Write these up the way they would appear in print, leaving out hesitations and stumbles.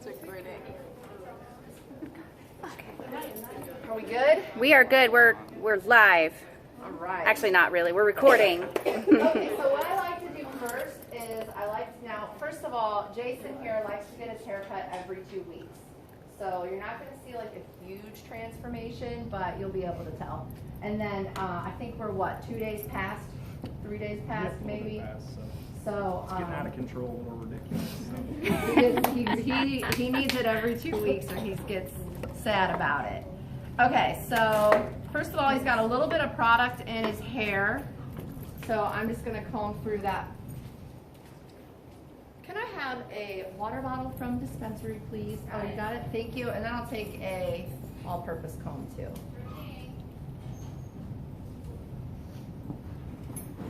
That's a great angle. Are we good? We are good. We're live. All right. Actually, not really. We're recording. Okay, so what I like to do first is first of all, Jason here likes to get his haircut every 2 weeks. So you're not going to see like a huge transformation, but you'll be able to tell. And then I think we're 2 days past, 3 days past maybe. So it's getting out of control or ridiculous. he needs it every 2 weeks or he gets sad about it. Okay, so first of all, he's got a little bit of product in his hair. So I'm just going to comb through that. Can I have a water bottle from dispensary, please? Oh, you got it? Thank you. And then I'll take a all-purpose comb, too.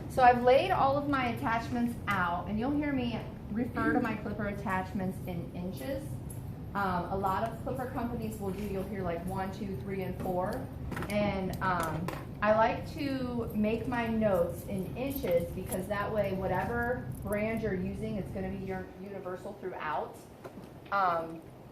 So I've laid all of my attachments out, and you'll hear me refer to my clipper attachments in inches. A lot of clipper companies will do, you'll hear like 1, 2, 3, and 4. And I like to make my notes in inches because that way whatever brand you're using, it's going to be universal throughout.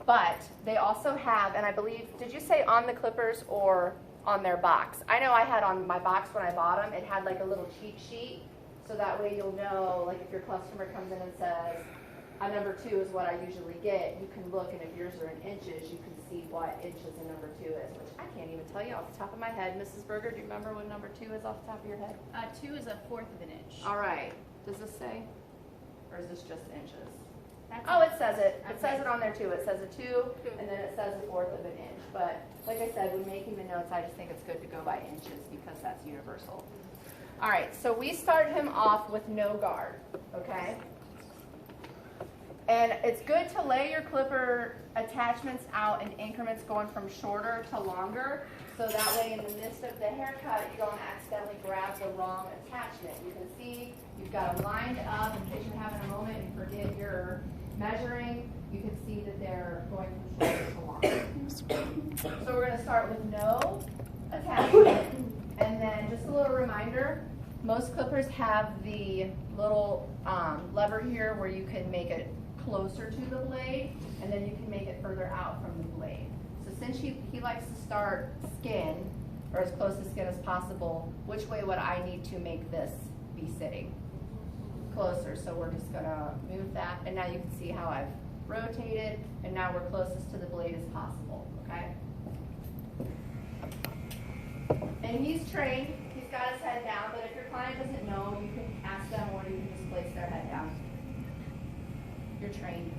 But they also have, and I believe, did you say on the clippers or on their box? I know I had on my box when I bought them, it had like a little cheat sheet. So that way you'll know, like if your customer comes in and says, a number 2 is what I usually get, you can look, and if yours are in inches, you can see what inches a number 2 is, which I can't even tell you off the top of my head. Mrs. Berger, do you remember what number 2 is off the top of your head? 2 is 1/4 of an inch. All right. Does this say? Or is this just inches? That's Oh, it says it. It Okay. says it on there too. It says a 2, and then it says 1/4 of an inch. But like I said, when making the notes, I just think it's good to go by inches because that's universal. All right, so we start him off with no guard, okay? And it's good to lay your clipper attachments out in increments going from shorter to longer, so that way in the midst of the haircut, you don't accidentally grab the wrong attachment. You can see you've got them lined up in case you're having a moment and forget you're measuring. You can see that they're going from shorter to longer. So we're going to start with no attachment. And then just a little reminder, most clippers have the little lever here where you can make it closer to the blade, and then you can make it further out from the blade. So since he likes to start skin, or as close to skin as possible, which way would I need to make this be sitting? Closer, so we're just gonna move that, and now you can see how I've rotated, and now we're closest to the blade as possible, okay? And he's trained, he's got his head down, but if your client doesn't know, you can ask them or you can just place their head down. You're trained.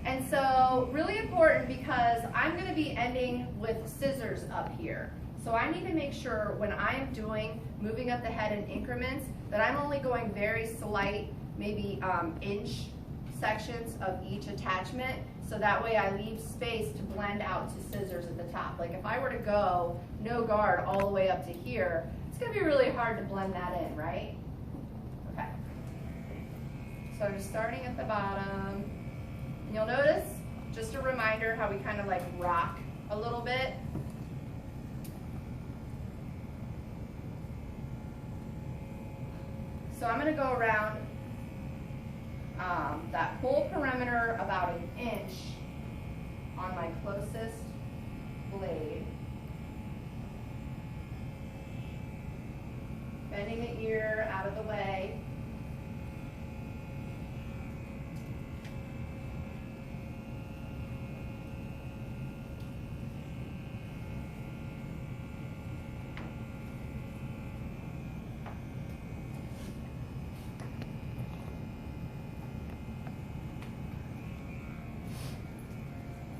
And so, really important because I'm going to be ending with scissors up here. So I need to make sure when I'm moving up the head in increments, that I'm only going very slight, maybe inch sections of each attachment. So that way I leave space to blend out to scissors at the top. Like if I were to go no guard all the way up to here, it's going to be really hard to blend that in, right? Okay. So I'm just starting at the bottom. And you'll notice, just a reminder, how we kind of like rock a little bit. So I'm going to go around that whole perimeter about an inch on my closest blade. Bending the ear out of the way.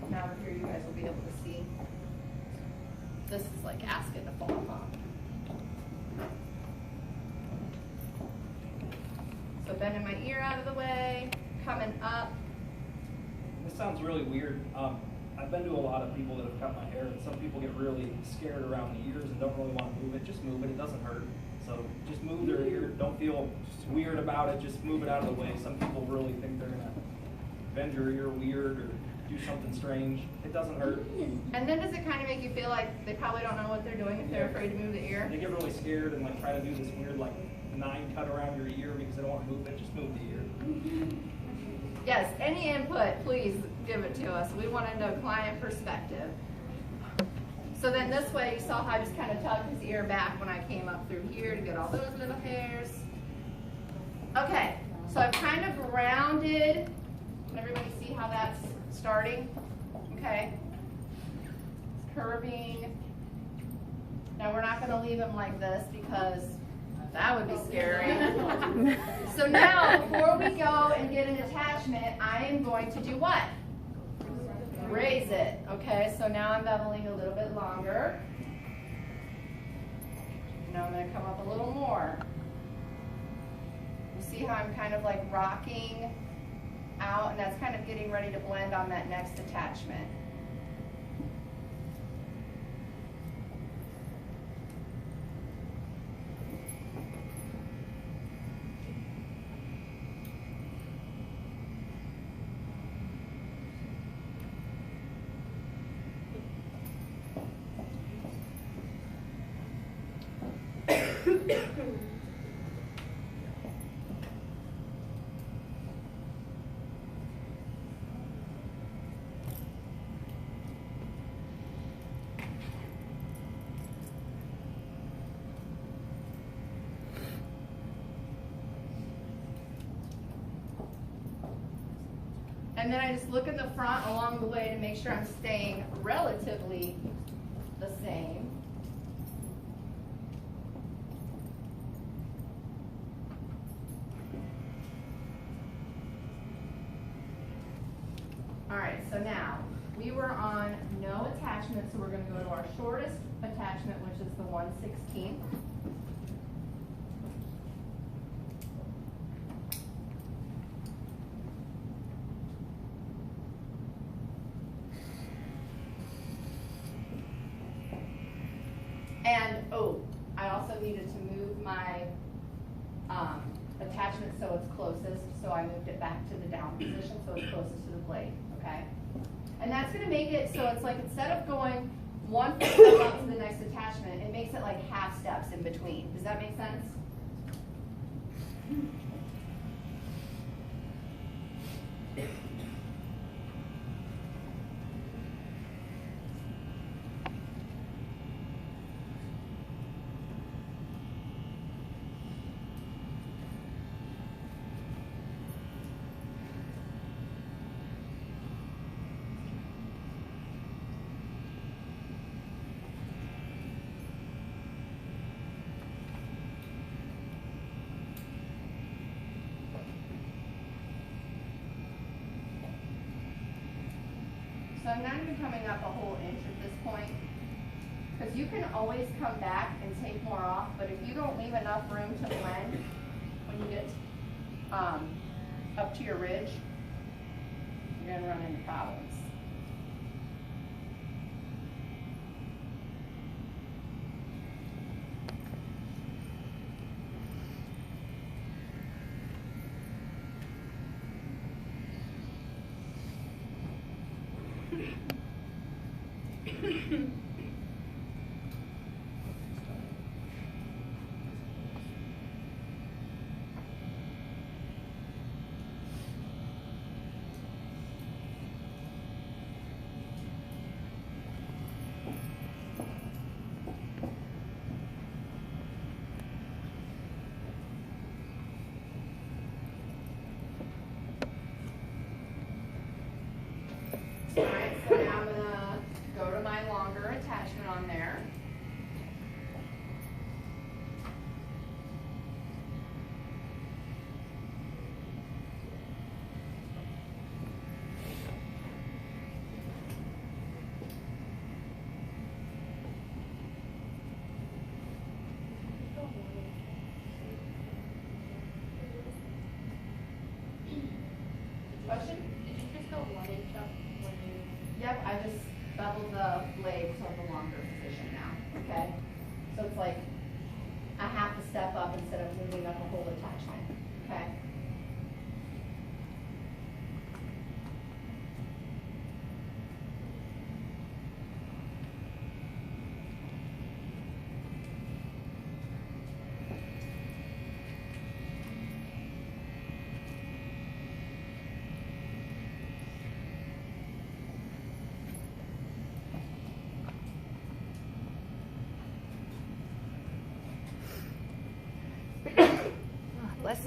Now here you guys will be able to see. This is like asking to fall off. So bending my ear out of the way, coming up. This sounds really weird. I've been to a lot of people that have cut my hair, and some people get really scared around the ears and don't really want to move it. Just move it. It doesn't hurt. So just move their ear. Don't feel weird about it. Just move it out of the way. Some people really think they're going to bend your ear weird or do something strange. It doesn't hurt. And then does it kind of make you feel like they probably don't know what they're doing if they're afraid to move the ear? They get really scared and like try to do this weird like 9 cut around your ear because they don't want to move it. Just move the ear. Yes, any input, please give it to us. We want to know client perspective. So then this way, you saw how I just kind of tugged his ear back when I came up through here to get all those little hairs. Okay, so I've kind of rounded. Can everybody see how that's starting? Okay. Curving. Now we're not going to leave him like this because that would be scary. So now, before we go and get an attachment, I am going to do what? Raise it. Okay, so now I'm beveling a little bit longer. Now I'm going to come up a little more. You see how I'm kind of like rocking out, and that's kind of getting ready to blend on that next attachment. And then I just look in the front along the way to make sure I'm staying relatively the same. All right, so now we were on no attachment, so we're going to go to our shortest attachment, which is the 1/16. And, oh, I also needed to move my attachment so it's closest, so I moved it back to the down position so it's closest to the blade, okay? And that's going to make it so it's like instead of going one step up to the next attachment, it makes it like half steps in between. Does that make sense? So I'm not even coming up a whole inch at this point, because you can always come back and take more off, but if you don't leave enough room to blend when you get up to your ridge, you're going to run into problems. Alright, so now I'm going to go to my longer attachment on there. Question? Did you just go 1 inch up when you? Yep, I just beveled the blade to the longer position now, okay? So it's like a half a step up instead of moving up a whole attachment, okay?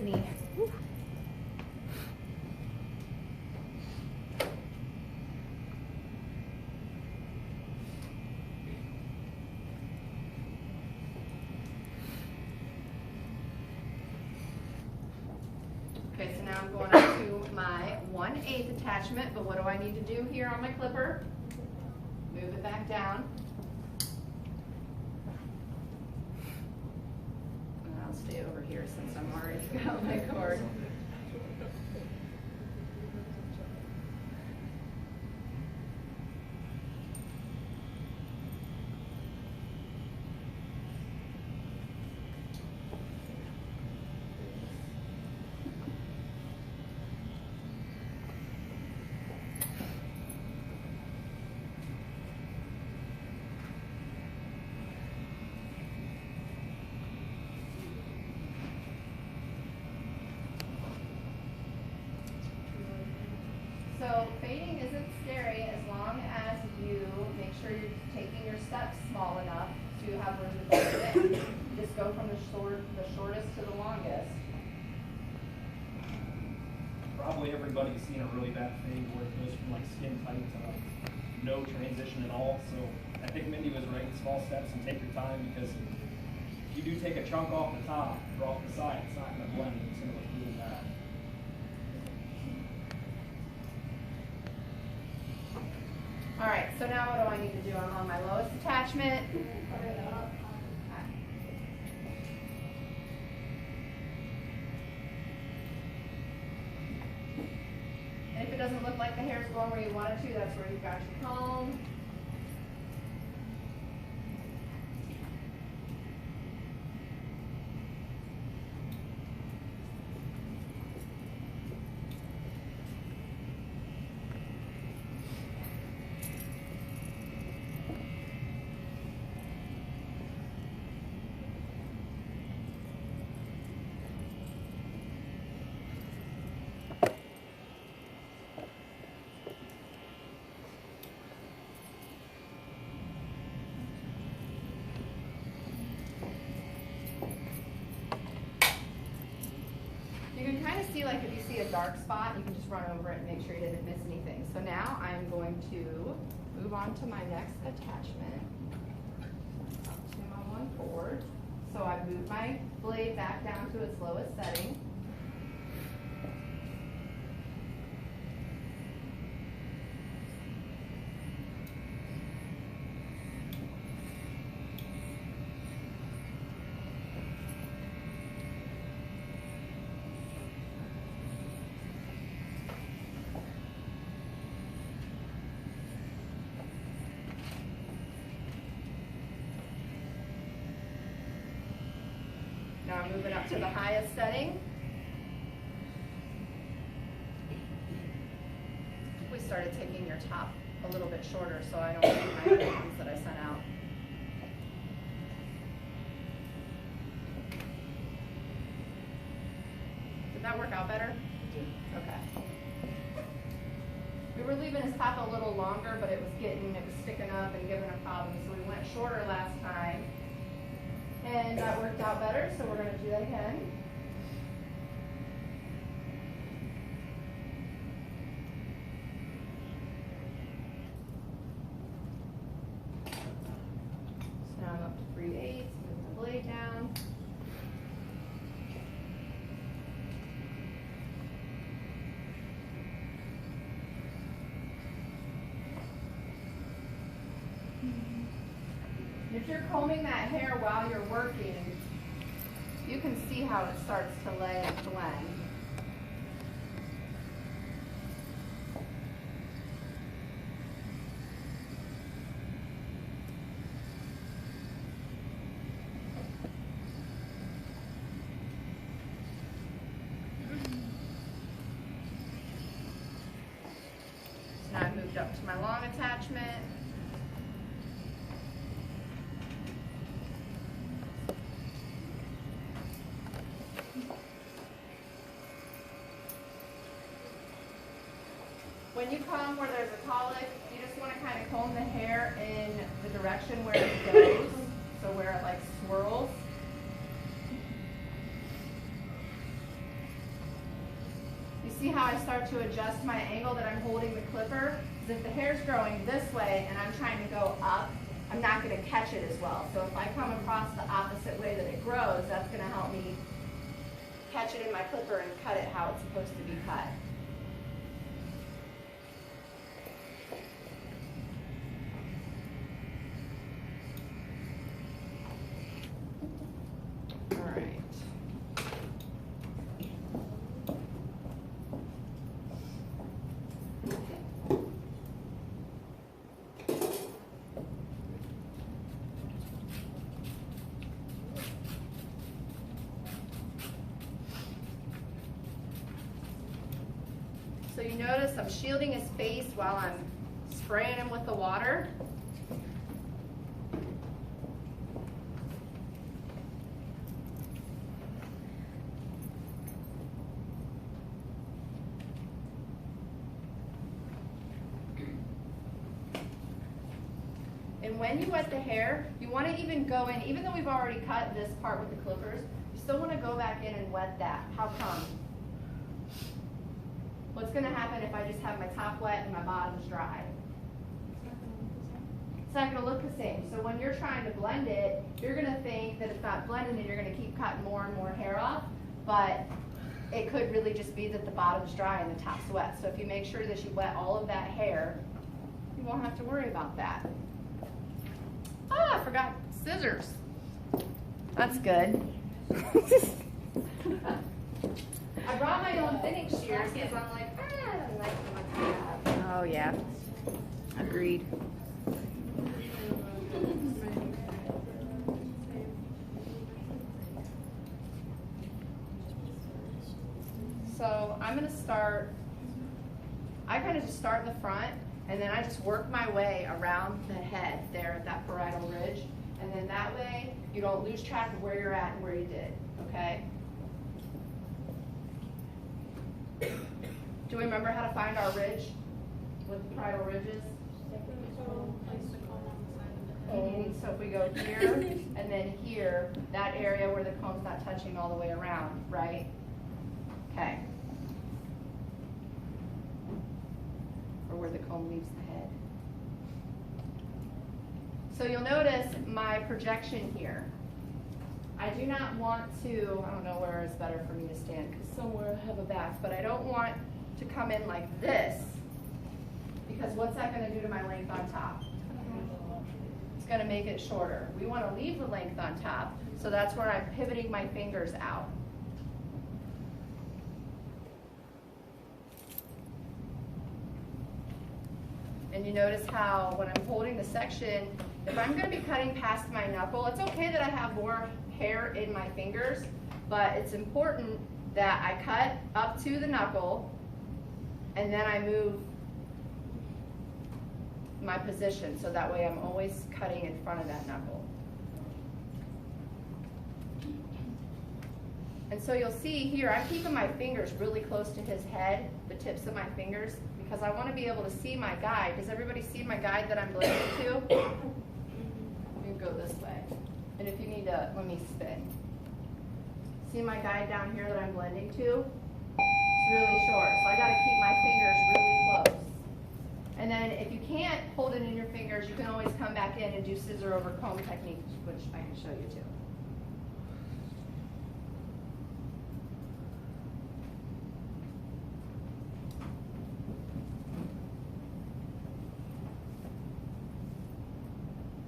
me. Woo. Okay, so now I'm going up to my 1/8 attachment, but what do I need to do here on my clipper? Move it back down. And I'll stay over here since I'm already got my cord. So fading isn't scary as long as you make sure you're taking your steps small enough to have room to bend it. Just go from the shortest to the longest. Probably everybody's seen a really bad fade where it goes from like skin tight to no transition at all. So I think Mindy was right, small steps and take your time, because if you do take a chunk off the top or off the side, it's not going to blend, it's going to look really bad. All right, so now what do I need to do? I'm on my lowest attachment. And if it doesn't look like the hair's going where you want it to, that's where you've got your comb. You can kind of see, like, if you see a dark spot, you can just run over it and make sure you didn't miss anything. So now I'm going to move on to my next attachment, up to my 1/4. So I've moved my blade back down to its lowest setting. Now I'm moving up to the highest setting. We started taking your top a little bit shorter so I don't see my other ones that I sent out. Did that work out better? Okay. We were leaving his top a little longer, but it was sticking up and giving a problem, so we went shorter last time. And that worked out better, so we're going to do that again. So now I'm up to 3/8, move the blade down. If you're combing that hair while you're working, you can see how it starts to lay and blend. So now I've moved up to my long attachment. When you comb where there's a colic, you just want to kind of comb the hair in the direction where it goes, so where it like swirls. see how I start to adjust my angle that I'm holding the clipper? Because if the hair's growing this way and I'm trying to go up, I'm not going to catch it as well. So if I come across the opposite way that it grows, that's going to help me catch it in my clipper and cut it how it's supposed to be cut. All right. So you notice I'm shielding his face while I'm spraying him with the water. And when you wet the hair, you want to even go in, even though we've already cut this part with the clippers, you still want to go back in and wet that. How come? What's going to happen if I just have my top wet and my bottom's dry? It's not going to look the same. So when you're trying to blend it, you're going to think that it's not blending and you're going to keep cutting more and more hair off, but it could really just be that the bottom's dry and the top's wet. So if you make sure that you wet all of that hair, you won't have to worry about that. Oh, I forgot scissors. That's good. I brought my own thinning shears because I'm like, I like what I have. Oh, yeah. Agreed. So I'm going to start, I kind of just start in the front, and then I just work my way around the head there at that parietal ridge. And then that way, you don't lose track of where you're at and where you did, okay? Do we remember how to find our ridge with the parietal ridges? So if we go here and then here, that area where the comb's not touching all the way around, right? Okay. Or where the comb leaves the head. So you'll notice my projection here. I do not want to, I don't know where is better for me to stand because somewhere I have a back, but I don't want to come in like this because what's that going to do to my length on top? It's going to make it shorter. We want to leave the length on top, so that's where I'm pivoting my fingers out. And you notice how when I'm holding the section, if I'm going to be cutting past my knuckle, it's okay that I have more hair in my fingers, but it's important that I cut up to the knuckle and then I move my position so that way I'm always cutting in front of that knuckle. And so you'll see here, I'm keeping my fingers really close to his head, the tips of my fingers, because I want to be able to see my guide. Does everybody see my guide that I'm blending to? You can go this way. And if you need to, let me spin. See my guide down here that I'm blending to? It's really short, so I got to keep my fingers really close. And then if you can't hold it in your fingers, you can always come back in and do scissor over comb technique, which I can show you too.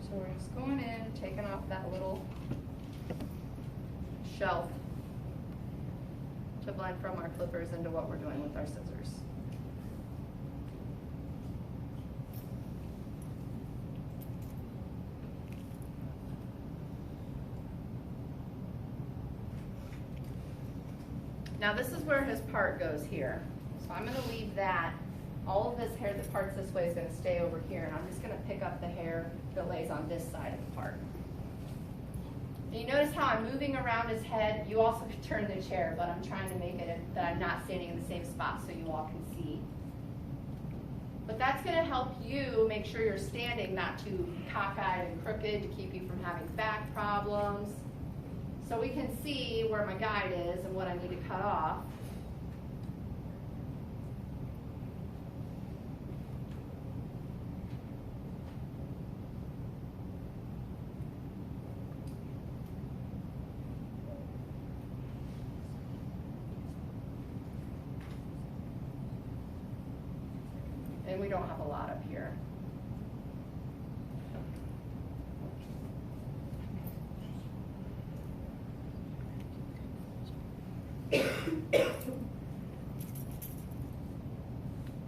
So we're just going in, taking off that little shelf to blend from our clippers into what we're doing with our scissors. Now this is where his part goes here. So I'm going to leave that. All of this hair that parts this way is going to stay over here, and I'm just going to pick up the hair that lays on this side of the part. And you notice how I'm moving around his head. You also could turn the chair, but I'm trying to make it that I'm not standing in the same spot so you all can see. But that's going to help you make sure you're standing not too cockeyed and crooked to keep you from having back problems. So we can see where my guide is and what I need to cut off. and we don't have a lot up here.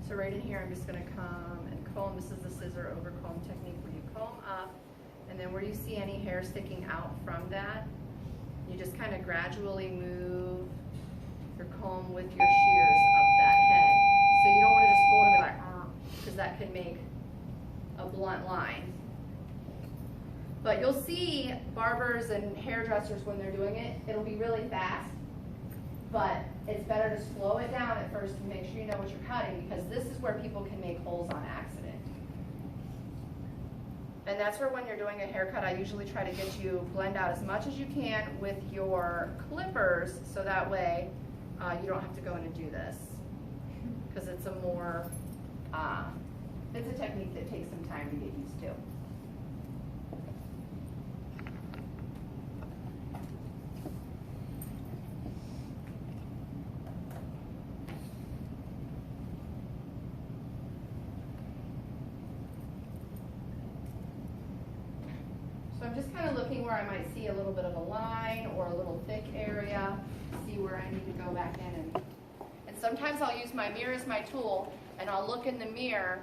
So right in here, I'm just gonna come and comb. This is the scissor over comb technique where you comb up, and then where you see any hair sticking out from that, you just kind of gradually move your comb with your shears up that head. So you don't want to just hold them and like, because that can make a blunt line. But you'll see barbers and hairdressers when they're doing it, it'll be really fast. But it's better to slow it down at first and make sure you know what you're cutting, because this is where people can make holes on accident. And that's where when you're doing a haircut, I usually try to get you blend out as much as you can with your clippers, so that way you don't have to go in and do this. Because it's a more, it's a technique that takes some time to get used to. So I'm just kind of looking where I might see a little bit of a line or a little thick area, see where I need to go back in. And sometimes I'll use my mirror as my tool, and I'll look in the mirror,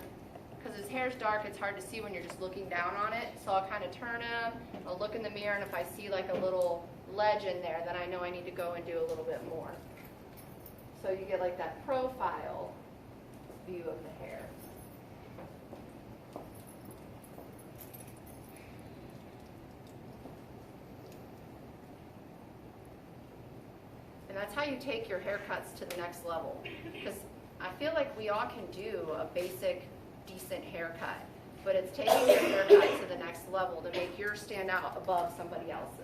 because his hair's dark, it's hard to see when you're just looking down on it. So I'll kind of turn him, I'll look in the mirror, and if I see like a little ledge in there, then I know I need to go and do a little bit more. So you get like that profile view of the hair. And that's how you take your haircuts to the next level. Because I feel like we all can do a basic, decent haircut, but it's taking your haircut to the next level to make yours stand out above somebody else's.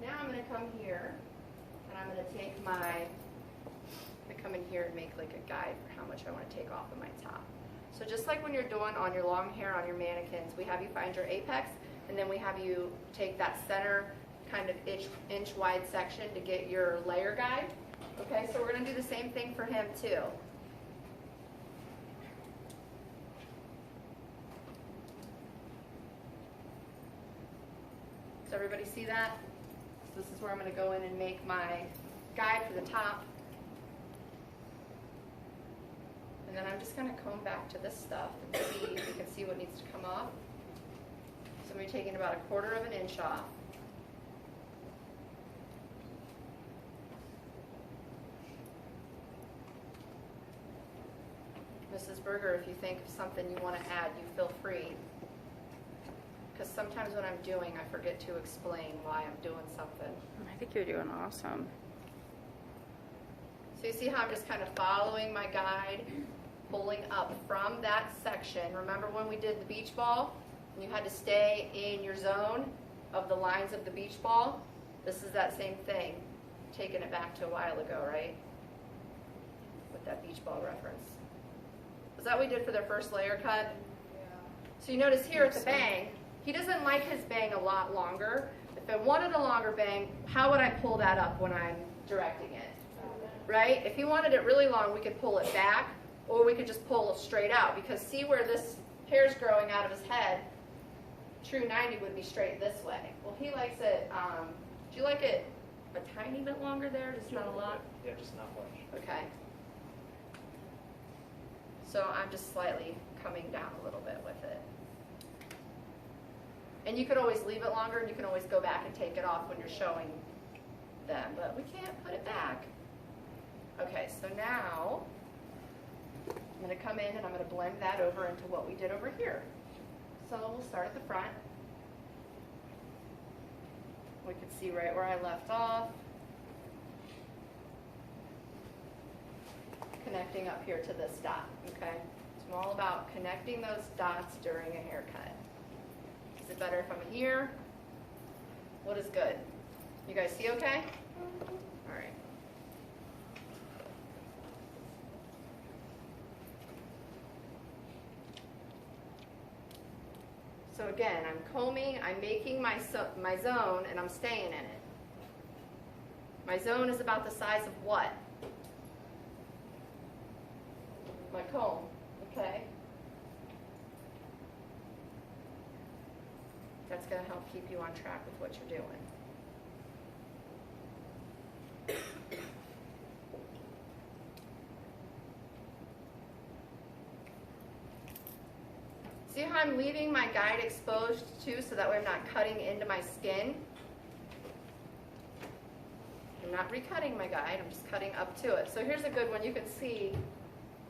Now I'm going to come here, and I'm going to take come in here and make like a guide for how much I want to take off of my top. So just like when you're doing on your long hair on your mannequins, we have you find your apex, and then we have you take that center kind of inch wide section to get your layer guide. Okay, so we're going to do the same thing for him too. Does everybody see that? So this is where I'm going to go in and make my guide for the top. And then I'm just going to comb back to this stuff and see if you can see what needs to come off. So I'm going to be taking about 1/4 of an inch off. Mrs. Berger, if you think of something you want to add, you feel free. Because sometimes when I'm doing, I forget to explain why I'm doing something. I think you're doing awesome. So you see how I'm just kind of following my guide, pulling up from that section. Remember when we did the beach ball? And you had to stay in your zone of the lines of the beach ball? This is that same thing, taking it back to a while ago, right? With that beach ball reference. Was that what we did for their first layer cut? Yeah. So you notice here at the bang, he doesn't like his bang a lot longer. If I wanted a longer bang, how would I pull that up when I'm directing it? Right? If he wanted it really long, we could pull it back, or we could just pull it straight out, because see where this hair's growing out of his head? True 90 would be straight this way. Well, he likes it, do you like it a tiny bit longer there, just not a lot? Yeah, just not much. Okay. So I'm just slightly coming down a little bit with it. And you could always leave it longer, and you can always go back and take it off when you're showing them, but we can't put it back. Okay, so now I'm going to come in and I'm going to blend that over into what we did over here. So we'll start at the front. We can see right where I left off. Connecting up here to this dot, okay? So I'm all about connecting those dots during a haircut. Is it better if I'm here? What is good? You guys see okay? All right. So again, I'm combing, I'm making my zone, and I'm staying in it. My zone is about the size of what? My comb, okay? That's going to help keep you on track with what you're doing. See how I'm leaving my guide exposed too, so that way I'm not cutting into my skin? I'm not recutting my guide, I'm just cutting up to it. So here's a good one. You can see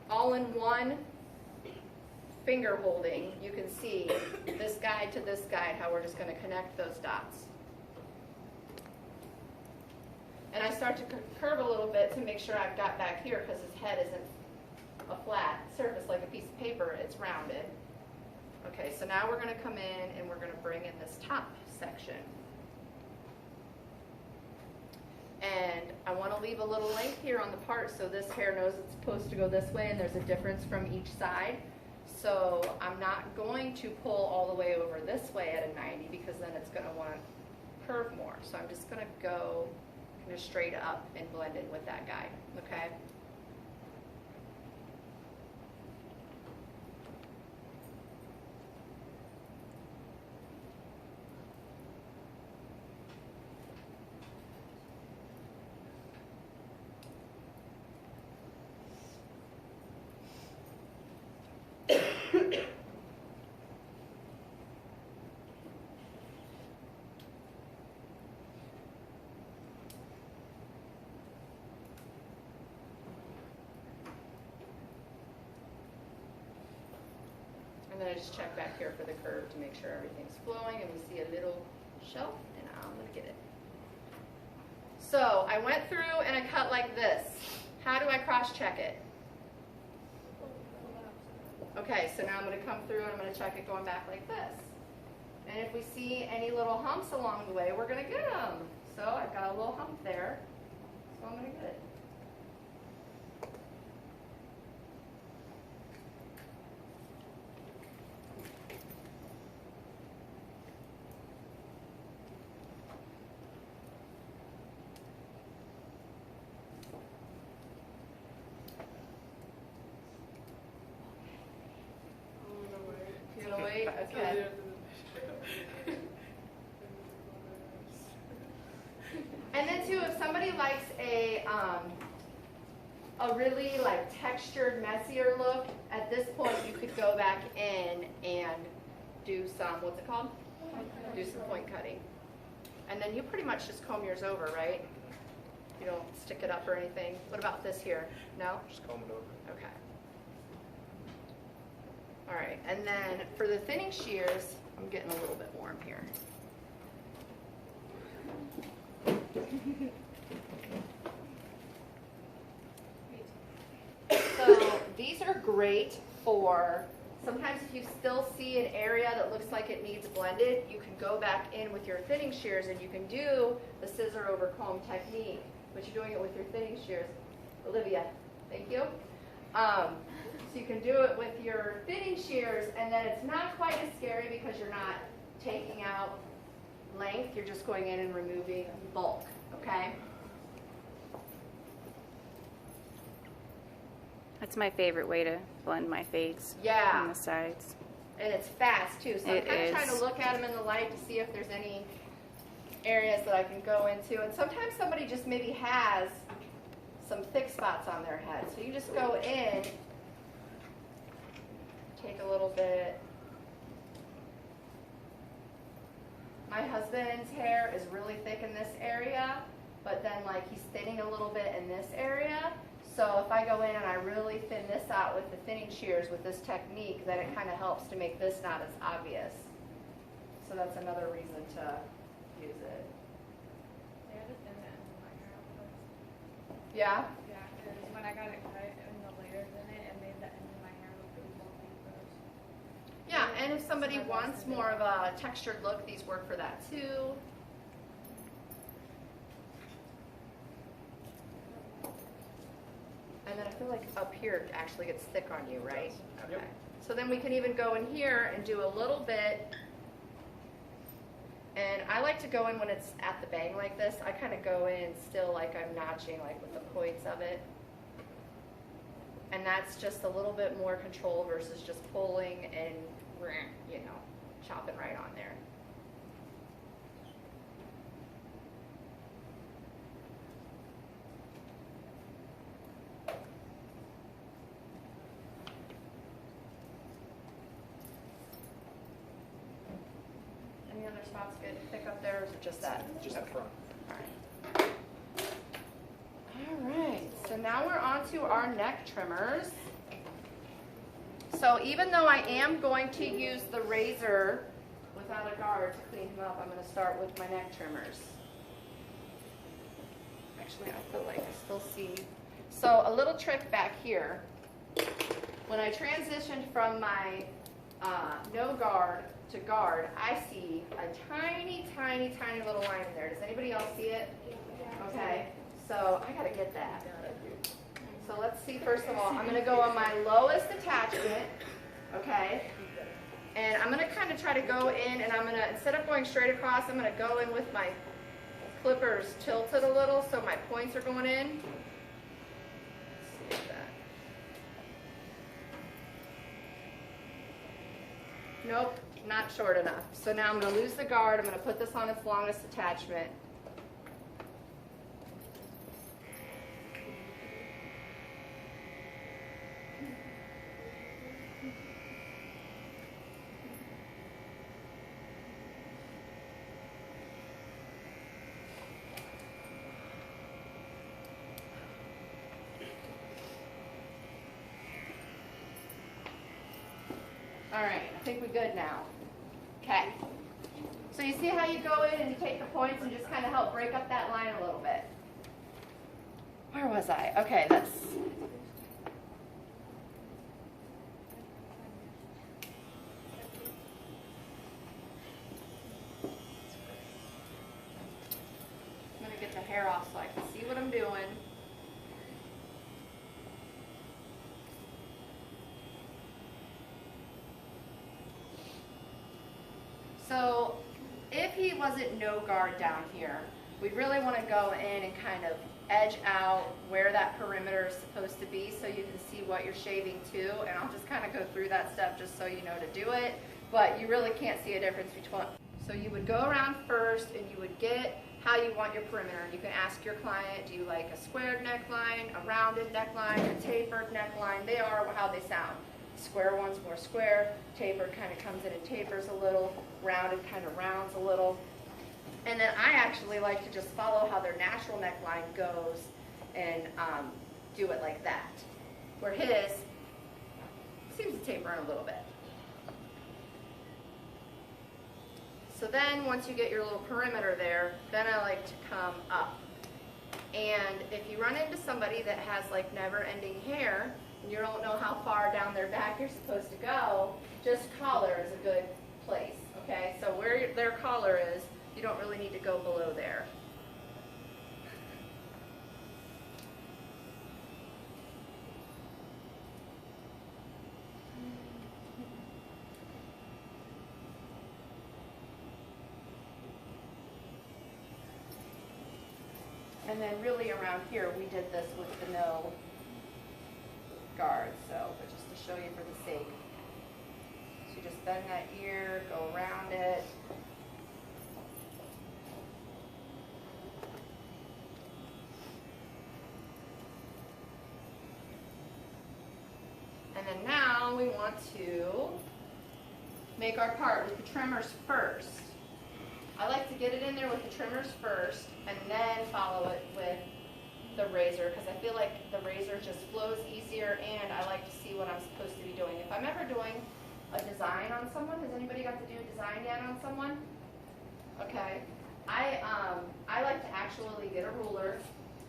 all in one finger holding, you can see this guide to this guide, how we're just going to connect those dots. And I start to curve a little bit to make sure I've got back here, because his head isn't a flat surface like a piece of paper, it's rounded. Okay, so now we're going to come in and we're going to bring in this top section. And I want to leave a little length here on the part so this hair knows it's supposed to go this way and there's a difference from each side. So I'm not going to pull all the way over this way at a 90 because then it's going to want to curve more. So I'm just going to go kind of straight up and blend in with that guide, okay? And then I just check back here for the curve to make sure everything's flowing, and we see a little shelf, and I'm going to get it. So I went through and I cut like this. How do I cross-check it? Okay, so now I'm going to come through and I'm going to check it going back like this. And if we see any little humps along the way, we're going to get them. So I've got a little hump there, so I'm going to get it. You gonna wait? Okay. And then too, if somebody likes a really like textured, messier look, at this point you could go back in and do some, what's it called? Do some point cutting. And then you pretty much just comb yours over, right? You don't stick it up or anything. What about this here? No? Just comb it over. Okay. All right, and then for the thinning shears, I'm getting a little bit warm here. So these are great for, sometimes if you still see an area that looks like it needs blended, you can go back in with your thinning shears and you can do the scissor over comb technique, but you're doing it with your thinning shears. Olivia, thank you. So you can do it with your thinning shears, and then it's not quite as scary because you're not taking out length, you're just going in and removing bulk, okay? That's my favorite way to blend my fades Yeah. on the sides. And it's fast too, so I'm It kind of is. trying to look at them in the light to see if there's any areas that I can go into. And sometimes somebody just maybe has some thick spots on their head. So you just go in, take a little bit. My husband's hair is really thick in this area, but then like he's thinning a little bit in this area. So if I go in and I really thin this out with the thinning shears with this technique, then it kind of helps to make this not as obvious. So that's another reason to use it. They had to thin the end of my hair out first. Yeah? Yeah, because when I got it cut and the layers in it, it made the end of my hair look really bulky first. Yeah, and if somebody wants more of a textured look, these work for that too. And then I feel like up here it actually gets thick on you, right? Yep. Okay. So then we can even go in here and do a little bit And I like to go in when it's at the bang like this. I kind of go in still like I'm notching, like with the points of it. And that's just a little bit more control versus just pulling and, you know, chopping right on there. Any other spots good to pick up there, or is it just that? Just the front. All right, so now we're on to our neck trimmers. So even though I am going to use the razor without a guard to clean him up, I'm going to start with my neck trimmers. Actually, I feel like I still see. So a little trick back here. When I transitioned from my no guard to guard, I see a tiny, tiny, tiny little line in there. Does anybody else see it? Okay, so I gotta get that. So let's see, first of all, I'm gonna go on my lowest attachment, okay? And I'm gonna kind of try to go in, and I'm gonna, instead of going straight across, I'm gonna go in with my clippers tilted a little so my points are going in. Let's see that. Nope, not short enough. So now I'm going to lose the guard. I'm going to put this on its longest attachment. All right, I think we're good now. Okay. So you see how you go in and you take the points and just kind of help break up that line a little bit. Where was I? Okay, that's... I'm going to get the hair off so I can see what I'm doing. So if he wasn't no guard down here, we really want to go in and kind of edge out where that perimeter is supposed to be so you can see what you're shaving to. And I'll just kind of go through that step just so you know to do it. But you really can't see a difference between. So you would go around first and you would get how you want your perimeter. You can ask your client, do you like a squared neckline, a rounded neckline, a tapered neckline? They are how they sound. Square one's more square, tapered kind of comes in and tapers a little, rounded kind of rounds a little. And then I actually like to just follow how their natural neckline goes and do it like that. Where his seems to taper in a little bit. So then once you get your little perimeter there, then I like to come up. And if you run into somebody that has like never-ending hair, and you don't know how far down their back you're supposed to go, just collar is a good place, okay? So where their collar is, you don't really need to go below there. And then really around here, we did this with the no guard, but just to show you for the sake. So you just bend that ear, go around it. And then now we want to make our part with the trimmers first. I like to get it in there with the trimmers first and then follow it with the razor because I feel like the razor just flows easier and I like to see what I'm supposed to be doing. If I'm ever doing a design on someone, has anybody got to do a design yet on someone? Okay. I like to actually get a ruler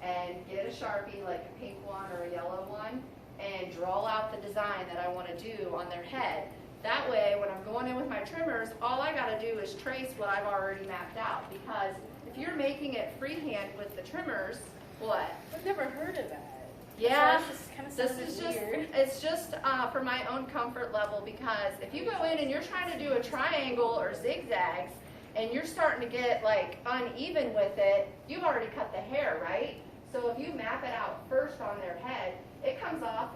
and get a Sharpie, like a pink one or a yellow one, and draw out the design that I want to do on their head. That way, when I'm going in with my trimmers, all I got to do is trace what I've already mapped out. Because if you're making it freehand with the trimmers, what? I've never heard of that. Yeah, So this is just, it's just for my own comfort level because if you go in and you're trying to do a triangle or zigzags and you're starting to get like uneven with it, you've already cut the hair, right? So if you map it out first on their head, it comes off,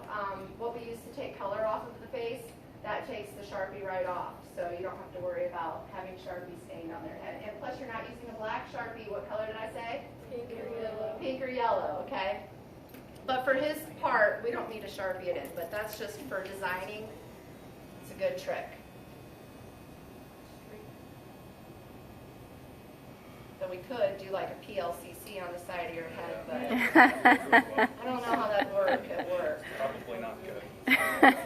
what we used to take color off of the face, that takes the Sharpie right off. So you don't have to worry about having Sharpie stained on their head. And plus you're not using a black Sharpie. What color did I say? Pink or yellow. Pink or yellow, okay? But for his part, we don't need to Sharpie it in, but that's just for designing. It's a good trick. So we could do like a PLCC on the side of your head, but I don't know how that could work. Probably not good.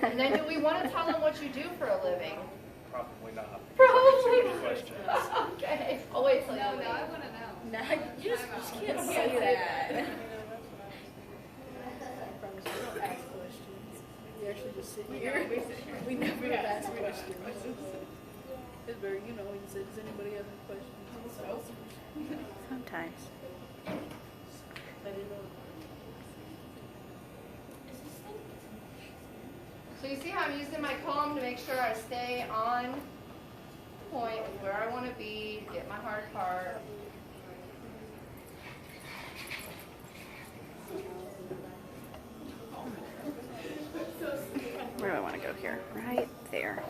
And then do we want to tell them what you do for a living? Probably not. Probably. Questions. Okay, I'll wait till you No, leave. I want to know. No, you just can't You say can't say that. that. I promise you, we don't ask questions. We actually just sit here. We never ask questions. It's very, you know, you said, does anybody have any questions? So, Sometimes. I didn't know. So you see how I'm using my comb to make sure I stay on point with where I want to be, get my hard part. Where do I want to go here? Right there.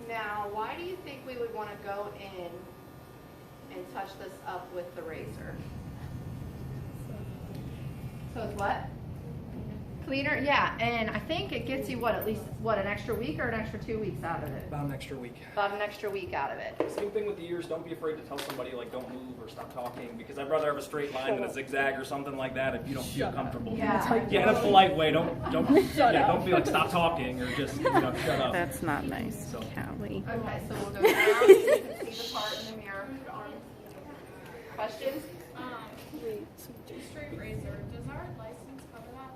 Now, why do you think we would want to go in and touch this up with the razor? So it's what? Cleaner? Yeah, and I think it gets you what, at least, what, an extra week or an extra 2 weeks out of it? About an extra week. About an extra week out of it. Same thing with the ears. Don't be afraid to tell somebody like don't move or stop talking, because I'd rather have a straight line than a zigzag or something like that if you don't feel comfortable. Yeah. Yeah, in a polite way. Don't don't be like stop talking or just shut up. That's not nice, So- Callie. Okay, so we'll go down so you can see the part in the mirror. Questions? Straight razor, does our license cover that?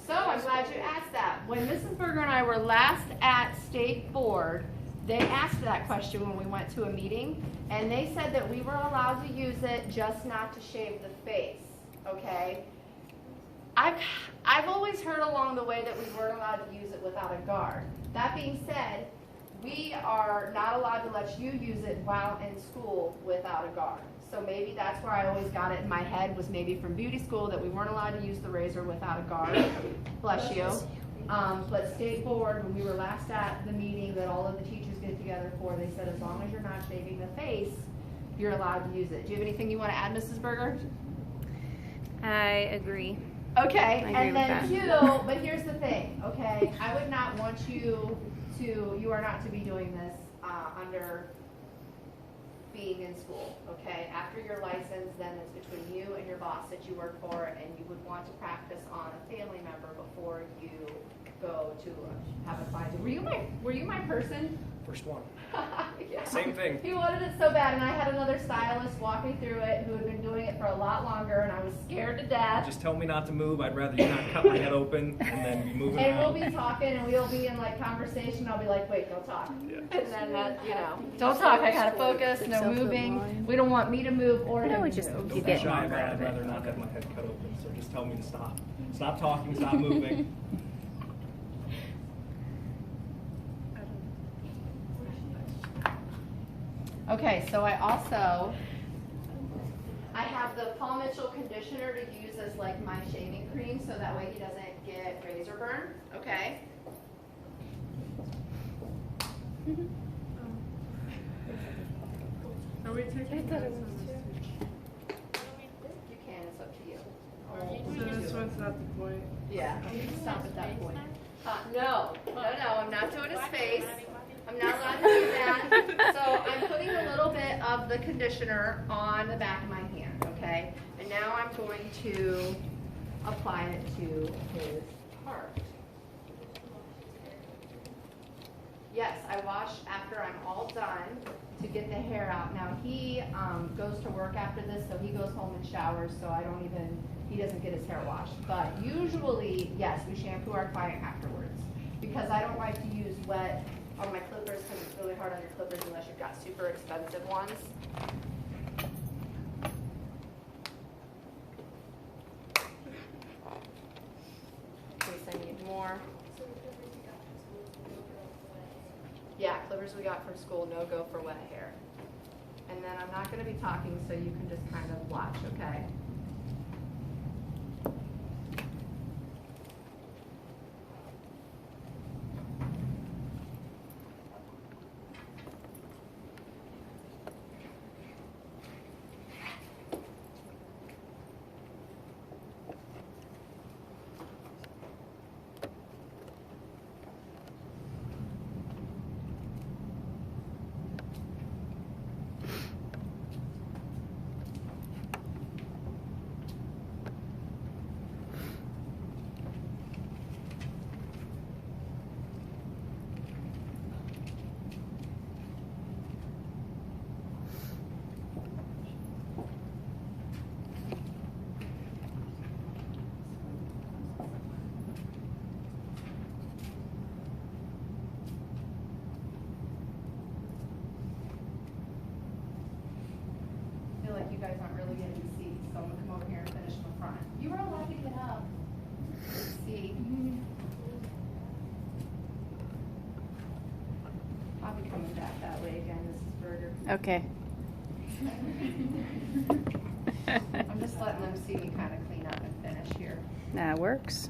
So I'm glad you asked that. When Mrs. Berger and I were last at State Board, they asked that question when we went to a meeting, and they said that we were allowed to use it, just not to shave the face, okay? I've always heard along the way that we weren't allowed to use it without a guard. That being said, we are not allowed to let you use it while in school without a guard. So maybe that's where I always got it in my head, was maybe from beauty school, that we weren't allowed to use the razor without a guard. Bless you. But State Board, when we were last at the meeting that all of the teachers get together for, they said as long as you're not shaving the face, you're allowed to use it. Do you have anything you want to add, Mrs. Berger? I agree. Okay, I agree and then with two, but here's the thing, okay? I would not want you are not to be doing this under being in school, okay? After your license, then it's between you and your boss that you work for, and you would want to practice on a family member before you go to have a client. Were you my person? First one. Yeah. Same thing. He wanted it so bad, and I had another stylist walk me through it who had been doing it for a lot longer, and I was scared to death. Just tell me not to move. I'd rather you not cut my head open and then be moving And we'll around. be talking, and we'll be in like conversation. I'll be like, "Wait, don't talk." Yeah. And then that, don't talk. I gotta focus. No moving. We don't want me to move or him No, to just move. Don't you be get shy more about it. out I'd of it. rather not have my head cut open. So just tell me to stop. Stop talking. Stop moving. Okay, so I have the Paul Mitchell conditioner to use as like my shaving cream, so that way he doesn't get razor burn. Okay. Are we taking You can. It's up to you. So this one's not the point. Yeah, you can stop at that point. No, I'm not doing his face. I'm not allowed to do that. So I'm putting a little bit of the conditioner on the back of my hand, okay? And now I'm going to apply it to his part. yes, I wash after I'm all done to get the hair out. Now, he goes to work after this, so he goes home and showers, so he doesn't get his hair washed. But usually, yes, we shampoo our client afterwards, because I don't like to use wet on my clippers, because it's really hard on your clippers unless you've got super expensive ones. In case I need more. Yeah, clippers we got from school, no go for wet hair. And then I'm not going to be talking, so you can just kind of watch, okay? I feel like you guys aren't really getting to see, so I'm gonna come over here and finish in the front. You were allowed to get up. Let's see. I'll be coming back that way again, Mrs. Berger. Okay. I'm just letting them see me kind of clean up and finish here. That works.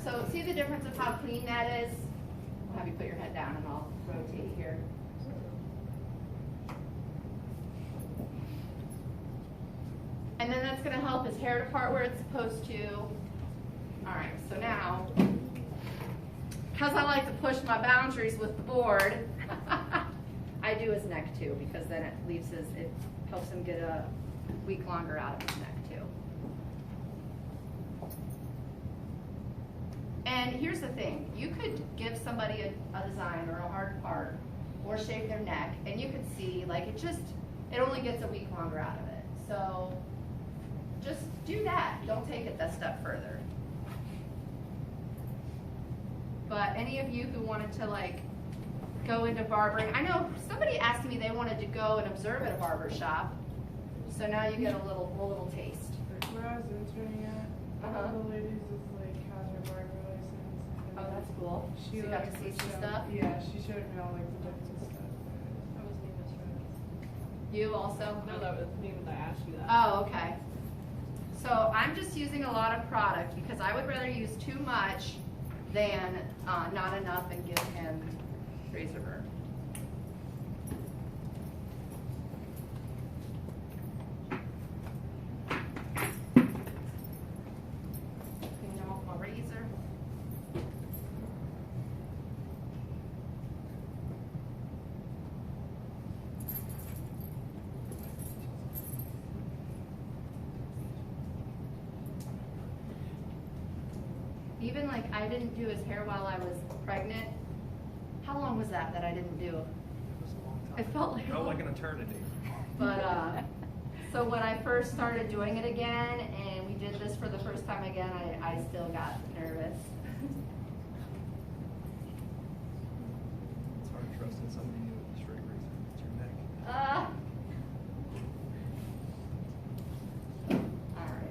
So see the difference of how clean that is? I'll have you put your head down and I'll rotate here. And then that's gonna help his hair depart where it's supposed to. All right, so now, because I like to push my boundaries with the board, I do his neck too, because then it helps him get a week longer out of his neck too. And here's the thing, you could give somebody a design or a hard part or shave their neck, and you could see like it only gets a week longer out of it. So just do that, don't take it that step further. But any of you who wanted to like go into barbering, I know somebody asked me they wanted to go and observe at a barber shop, so now you get a little taste. Where I was interning at, one of the ladies is like has her barber license. Oh, that's cool. She So you got to like, see some showed- stuff? Yeah, she showed me all like the bits and stuff. I wasn't even sure. You also? No, that was me when I asked you that. Oh, okay. So I'm just using a lot of product because I would rather use too much than not enough and give him razor burn. Clean them off my razor. Even like I didn't do his hair while I was pregnant. How long was that I didn't do? It was a long time. It felt like an eternity. But so when I first started doing it again and we did this for the first time again, I still got nervous. It's hard trusting somebody new with a straight razor. It's your neck. All right.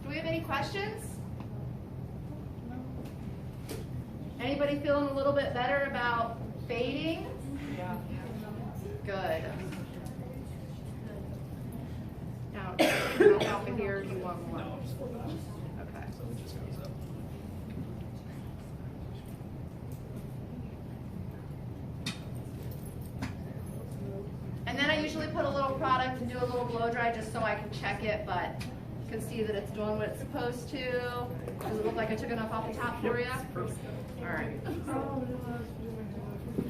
Do we have any questions? Anybody feeling a little bit better about fading? Yeah. Good. Now, no help in here, you want more? No, just 4 pounds. Okay. So it just goes up. And then I usually put a little product and do a little blow dry just so I can check it, but you can see that it's doing what it's supposed to. Does it look like I took enough off the top for you? Perfect. All right. Oh, no, I was putting my hair up.